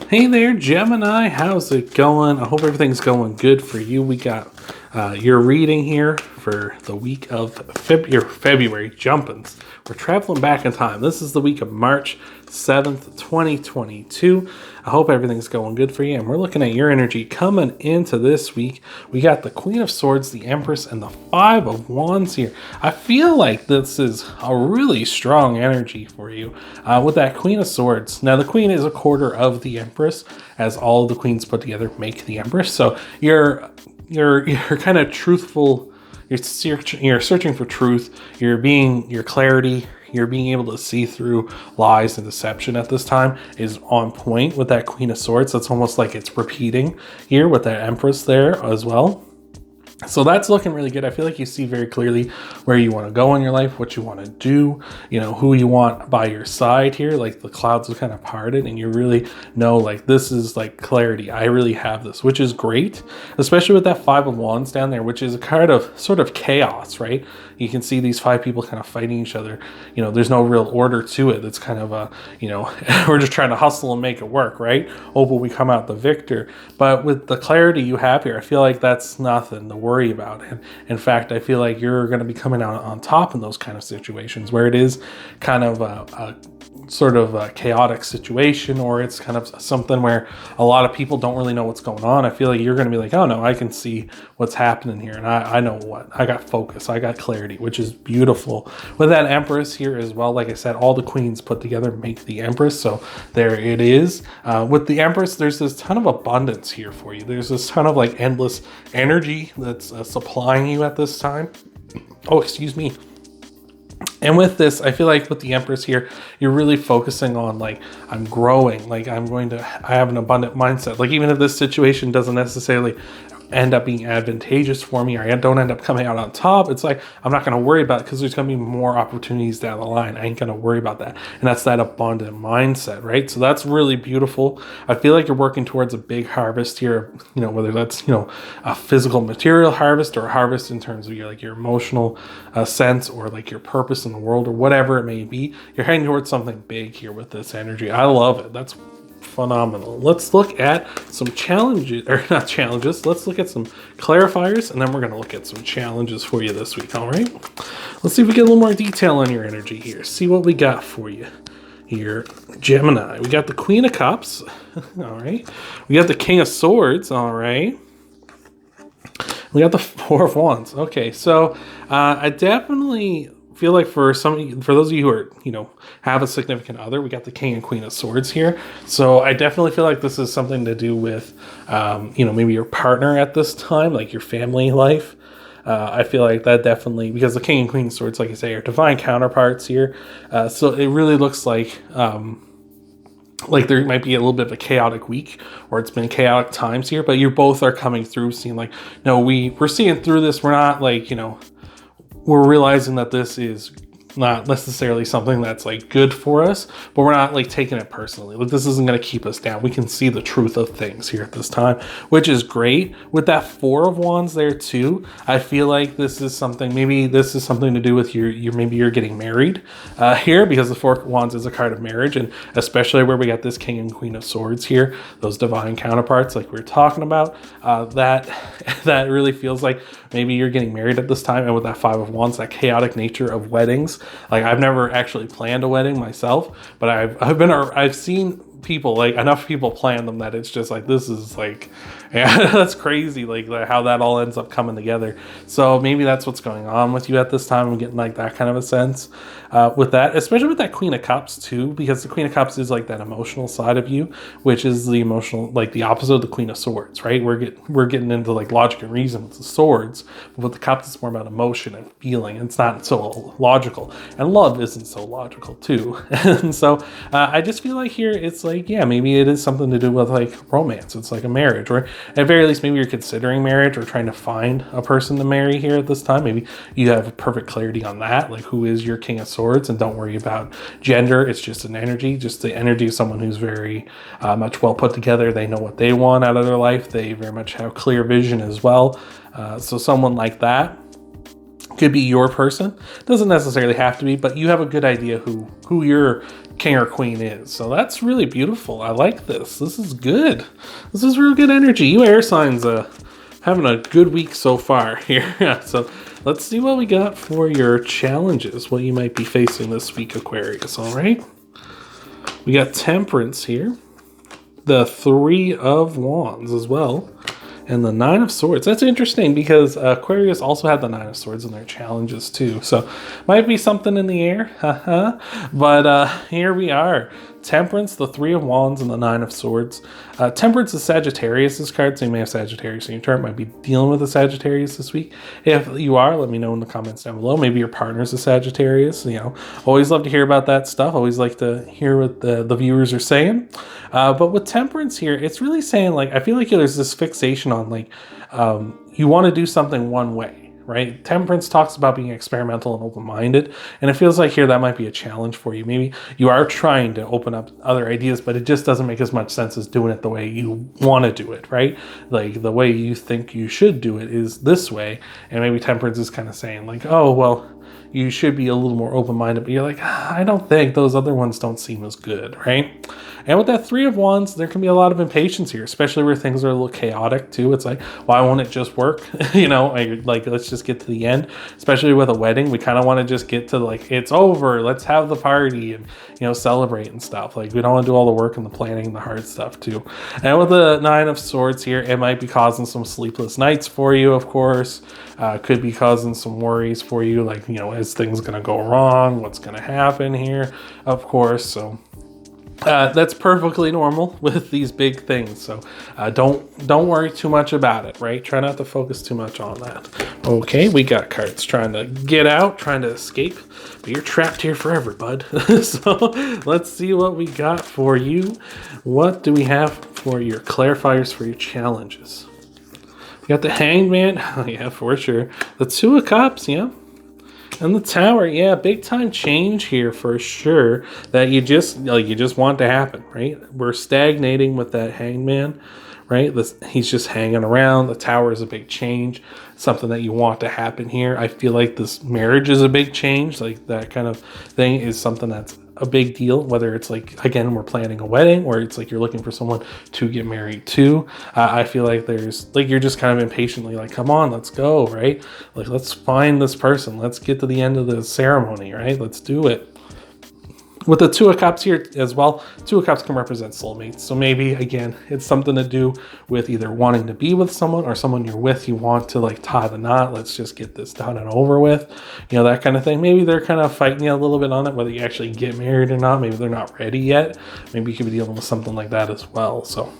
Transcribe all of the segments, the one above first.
Hey there, Gemini. How's it going? I hope everything's going good for you. We got your reading here for the week of February. Jumpins. We're traveling back in time. This is the week of March 7th, 2022. I hope everything's going good for you. And we're looking at your energy coming into this week. We got the Queen of Swords, the Empress, and the Five of Wands here. I feel like this is a really strong energy for you with that Queen of Swords. Now, the Queen is a quarter of the Empress, as all of the queens put together make the Empress. So you're kind of truthful. You're searching for truth. Your clarity. You're being able to see through lies and deception at this time is on point with that Queen of Swords. That's almost like it's repeating here with that Empress there as well. So that's looking really good. I feel like you see very clearly where you want to go in your life, what you want to do, who you want by your side here. Like the clouds are kind of parted and you really know like this is like clarity. I really have this, which is great, especially with that Five of Wands down there, which is a kind of sort of chaos, right? You can see these five people kind of fighting each other. There's no real order to it. It's kind of we're just trying to hustle and make it work, right? Hope we come out the victor. But with the clarity you have here, I feel like that's nothing to worry about. And in fact, I feel like you're going to be coming out on top in those kind of situations where it is kind of a sort of a chaotic situation, or it's kind of something where a lot of people don't really know what's going on. I feel like you're going to be like, oh no, I can see what's happening here. And I know what, I got focus, I got clarity, which is beautiful. With that Empress here as well, like I said, all the queens put together make the Empress. So there it is. With the Empress, there's this ton of abundance here for you. There's this ton of like endless energy that's supplying you at this time. Oh, excuse me. And with this, I feel like with the Empress here, you're really focusing on like, I'm growing, like I have an abundant mindset. Like even if this situation doesn't necessarily end up being advantageous for me, or I don't end up coming out on top, it's like I'm not going to worry about it because there's going to be more opportunities down the line. I ain't going to worry about that. And that's that abundant mindset, right? So that's really beautiful. I feel like you're working towards a big harvest here, whether that's a physical material harvest or a harvest in terms of your emotional sense, or like your purpose in the world, or whatever it may be. You're heading towards something big here with this energy. I love it. That's phenomenal. Let's look at some challenges, or not challenges. Let's look at some clarifiers, and then we're going to look at some challenges for you this week. All right. Let's see if we get a little more detail on your energy here. See what we got for you here, Gemini. We got the Queen of Cups. All right. We got the King of Swords. All right. We got the Four of Wands. Okay. So I definitely feel like for those of you who are, have a significant other, we got the King and Queen of Swords here. So I definitely feel like this is something to do with, maybe your partner at this time, like your family life. I feel like that definitely, because the King and Queen of Swords, like I say, are divine counterparts here. So it really looks like there might be a little bit of a chaotic week, or it's been chaotic times here, but you both are coming through seeing like, no, we're seeing through this. We're not like, we're realizing that this is not necessarily something that's like good for us, but we're not like taking it personally. Like this isn't going to keep us down. We can see the truth of things here at this time, which is great. With that Four of Wands there too, I feel like this is something to do with maybe you're getting married here, because the Four of Wands is a card of marriage, and especially where we got this King and Queen of Swords here, those divine counterparts like we were talking about, that really feels like maybe you're getting married at this time. And with that Five of Wands, that chaotic nature of weddings, like I've never actually planned a wedding myself, but I've seen people, like enough people plan them that it's just like, this is like, yeah, that's crazy, like how that all ends up coming together. So maybe that's what's going on with you at this time. I'm getting like that kind of a sense with that, especially with that Queen of Cups too, because the Queen of Cups is like that emotional side of you, which is the emotional, like the opposite of the Queen of Swords, right? We're getting into like logic and reason with the swords, but with the cups it's more about emotion and feeling. It's not so logical, and love isn't so logical too. And so I just feel like here it's like, yeah, maybe it is something to do with like romance. It's like a marriage, or at very least maybe you're considering marriage or trying to find a person to marry here at this time. Maybe you have perfect clarity on that, like who is your King of Swords, and don't worry about gender. It's just an energy, just the energy of someone who's very much well put together. They know what they want out of their life. They very much have clear vision as well. So someone like that could be your person. Doesn't necessarily have to be, but you have a good idea who your king or queen is. So that's really beautiful. I like this. This is good. This is real good energy. You air signs having a good week so far here. Yeah, so let's see what we got for your challenges, what you might be facing this week, Aquarius. All right. We got Temperance here, the Three of Wands as well, and the Nine of Swords. That's interesting because Aquarius also had the Nine of Swords in their challenges too. So might be something in the air. But here we are. Temperance, the Three of Wands, and the Nine of Swords. Temperance is Sagittarius' card, so you may have Sagittarius in your chart. Might be dealing with a Sagittarius this week. If you are, let me know in the comments down below. Maybe your partner's a Sagittarius. You know, always love to hear about that stuff. Always like to hear what the viewers are saying. But with Temperance here, it's really saying, like, I feel like there's this fixation on, like, you want to do something one way. Right? Temperance talks about being experimental and open-minded, and it feels like here that might be a challenge for you. Maybe you are trying to open up other ideas, but it just doesn't make as much sense as doing it the way you want to do it, right? Like the way you think you should do it is this way, and maybe Temperance is kind of saying like, oh, well, you should be a little more open-minded, but you're like, I don't think those other ones don't seem as good, right? And with that Three of Wands, there can be a lot of impatience here, especially where things are a little chaotic too. It's like, why won't it just work? You know, like, let's just get to the end, especially with a wedding. We kind of want to just get to like, it's over, let's have the party and, you know, celebrate and stuff. Like we don't want to do all the work and the planning and the hard stuff too. And with the Nine of Swords here, it might be causing some sleepless nights for you, of course. Could be causing some worries for you, like, you know, is things going to go wrong? What's going to happen here? Of course. So that's perfectly normal with these big things. So don't worry too much about it, right? Try not to focus too much on that. Okay, we got cards trying to get out, trying to escape, but you're trapped here forever, bud. So let's see what we got for you. What do we have for your clarifiers for your challenges? We got the Hanged Man. Oh, yeah, for sure. The Two of Cups, yeah. And the Tower, yeah, big time change here for sure that you just want to happen, right? We're stagnating with that Hanged Man, right? He's just hanging around. The Tower is a big change, something that you want to happen here. I feel like this marriage is a big change, like that kind of thing is something that's a big deal, whether it's like, again, we're planning a wedding or it's like you're looking for someone to get married to. I feel like there's like, you're just kind of impatiently like, come on, let's go, right? Like, let's find this person. Let's get to the end of the ceremony, right? Let's do it. With the Two of Cups here as well, Two of Cups can represent soulmates. So maybe, again, it's something to do with either wanting to be with someone or someone you're with, you want to like tie the knot. Let's just get this done and over with, you know, that kind of thing. Maybe they're kind of fighting you a little bit on it, whether you actually get married or not. Maybe they're not ready yet. Maybe you could be dealing with something like that as well. So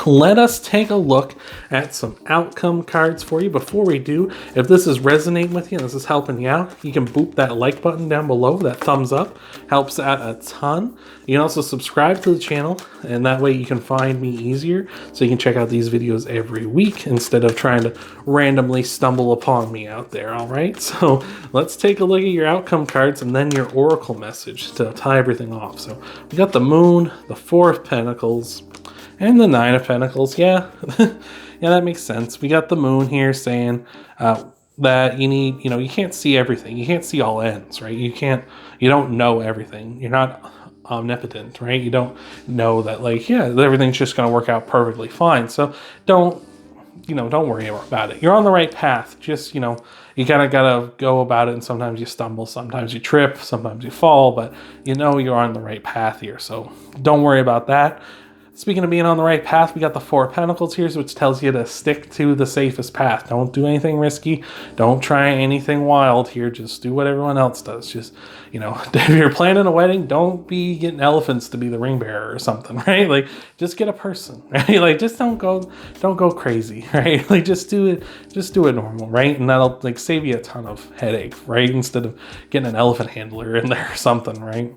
let us take a look at some outcome cards for you. Before we do, if this is resonating with you and this is helping you out, you can boop that like button down below. That thumbs up helps out a ton. You can also subscribe to the channel, and that way you can find me easier, so you can check out these videos every week instead of trying to randomly stumble upon me out there. All right, so let's take a look at your outcome cards and then your oracle message to tie everything off. So we got the Moon, the Four of Pentacles, and the Nine of Pentacles. Yeah, yeah, that makes sense. We got the Moon here saying that you need, you know, you can't see everything. You can't see all ends, right? You don't know everything. You're not omnipotent, right? You don't know that, like, yeah, everything's just going to work out perfectly fine. So don't worry about it. You're on the right path. Just, you know, you gotta go about it, and sometimes you stumble, sometimes you trip, sometimes you fall, but you know you're on the right path here. So don't worry about that. Speaking of being on the right path, we got the Four of Pentacles here, which tells you to stick to the safest path. Don't do anything risky. Don't try anything wild here. Just do what everyone else does. Just, you know, if you're planning a wedding, don't be getting elephants to be the ring bearer or something, right? Like, just get a person, right? Like, just don't go crazy, right? Like, just do it normal, right? And that'll like save you a ton of headache, right? Instead of getting an elephant handler in there or something, right?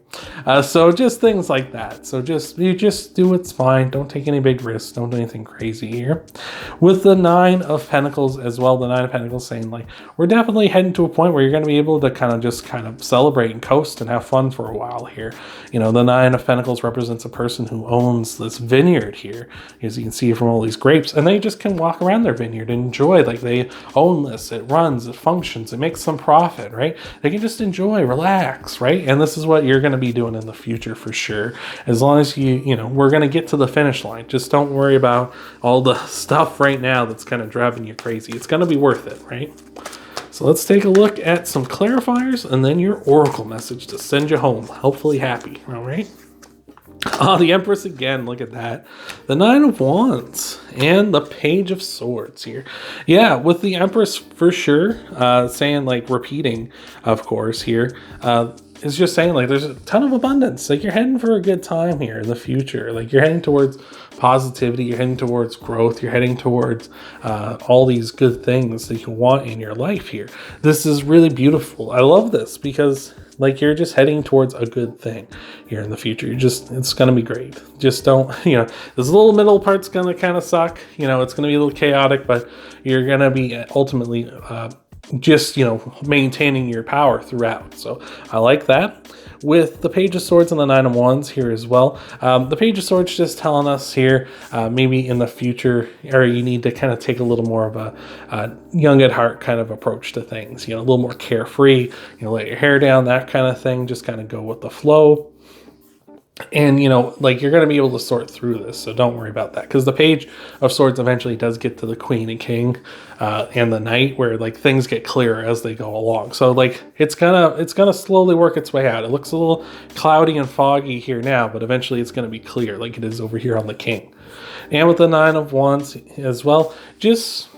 So just things like that. So you just do what's fine. fine. Don't take any big risks. Don't do anything crazy here. With the Nine of Pentacles as well, the Nine of Pentacles saying like, we're definitely heading to a point where you're going to be able to kind of celebrate and coast and have fun for a while here. You know, the Nine of Pentacles represents a person who owns this vineyard here, as you can see from all these grapes, and they just can walk around their vineyard and enjoy, like they own this, it runs, it functions, it makes some profit, right? They can just enjoy, relax, right? And this is what you're going to be doing in the future for sure. As long as we're going to get to the finish line. Just don't worry about all the stuff right now that's kind of driving you crazy. It's going to be worth it, right? So let's take a look at some clarifiers and then your oracle message to send you home, hopefully happy, all right? Oh, the Empress again, look at that. The Nine of Wands and the Page of Swords here. Yeah, with the Empress for sure, saying like repeating, of course, here, it's just saying like there's a ton of abundance. Like you're heading for a good time here in the future. Like you're heading towards positivity, you're heading towards growth, you're heading towards all these good things that you want in your life here. This is really beautiful. I love this because like you're just heading towards a good thing here in the future. It's going to be great. Just don't, this little middle part's going to kind of suck. It's going to be a little chaotic, but you're going to be ultimately just maintaining your power throughout. So I like that. With the Page of Swords and the Nine of Wands here as well, the Page of Swords just telling us here maybe in the future, or you need to kind of take a little more of a young at heart kind of approach to things, a little more carefree, let your hair down, that kind of thing, just kind of go with the flow. And, like you're going to be able to sort through this. So don't worry about that. Because the Page of Swords eventually does get to the Queen and King and the Knight, where like things get clearer as they go along. So like it's gonna slowly work its way out. It looks a little cloudy and foggy here now, but eventually it's going to be clear like it is over here on the King. And with the Nine of Wands as well, just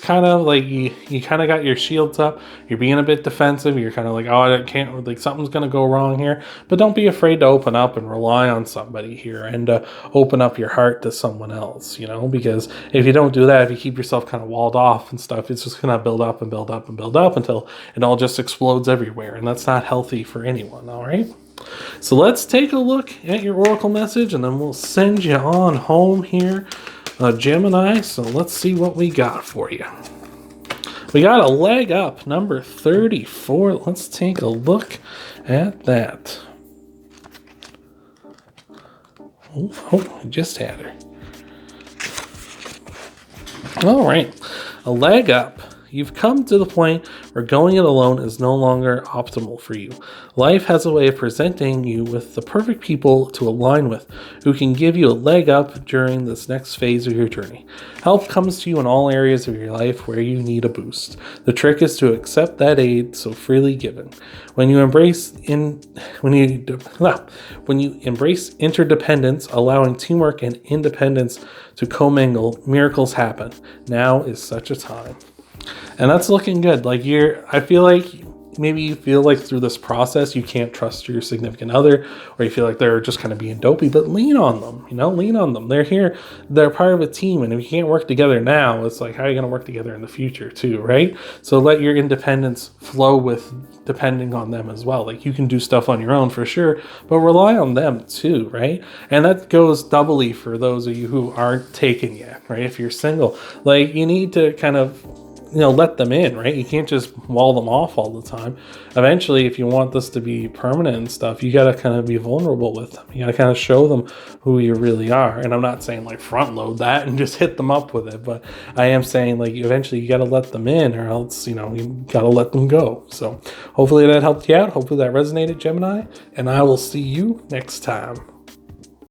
kind of like you kind of got your shields up, you're being a bit defensive, you're kind of like, oh, I can't, like something's going to go wrong here, but don't be afraid to open up and rely on somebody here and open up your heart to someone else, because if you don't do that, if you keep yourself kind of walled off and stuff, it's just going to build up and build up and build up until it all just explodes everywhere, and that's not healthy for anyone, all right? So let's take a look at your oracle message, and then we'll send you on home here, Gemini. So let's see what we got for you. We got a leg up, number 34. Let's take a look at that. Oh, I just had her. All right, a leg up. You've come to the point where going it alone is no longer optimal for you. Life has a way of presenting you with the perfect people to align with, who can give you a leg up during this next phase of your journey. Help comes to you in all areas of your life where you need a boost. The trick is to accept that aid so freely given. When you embrace interdependence, allowing teamwork and independence to commingle, miracles happen. Now is such a time. And that's looking good. Like I feel like maybe you feel like through this process you can't trust your significant other, or you feel like they're just kind of being dopey, but lean on them, lean on them. They're here, they're part of a team, and if you can't work together now, it's like, how are you going to work together in the future too, right? So let your independence flow with depending on them as well. Like you can do stuff on your own for sure, but rely on them too, right? And that goes doubly for those of you who aren't taken yet, right? If you're single, like you need to kind of let them in, right? You can't just wall them off all the time. Eventually, if you want this to be permanent and stuff, you got to kind of be vulnerable with them. You got to kind of show them who you really are. And I'm not saying like front load that and just hit them up with it, but I am saying like eventually you got to let them in, or else, you got to let them go. So hopefully that helped you out. Hopefully that resonated, Gemini, and I will see you next time.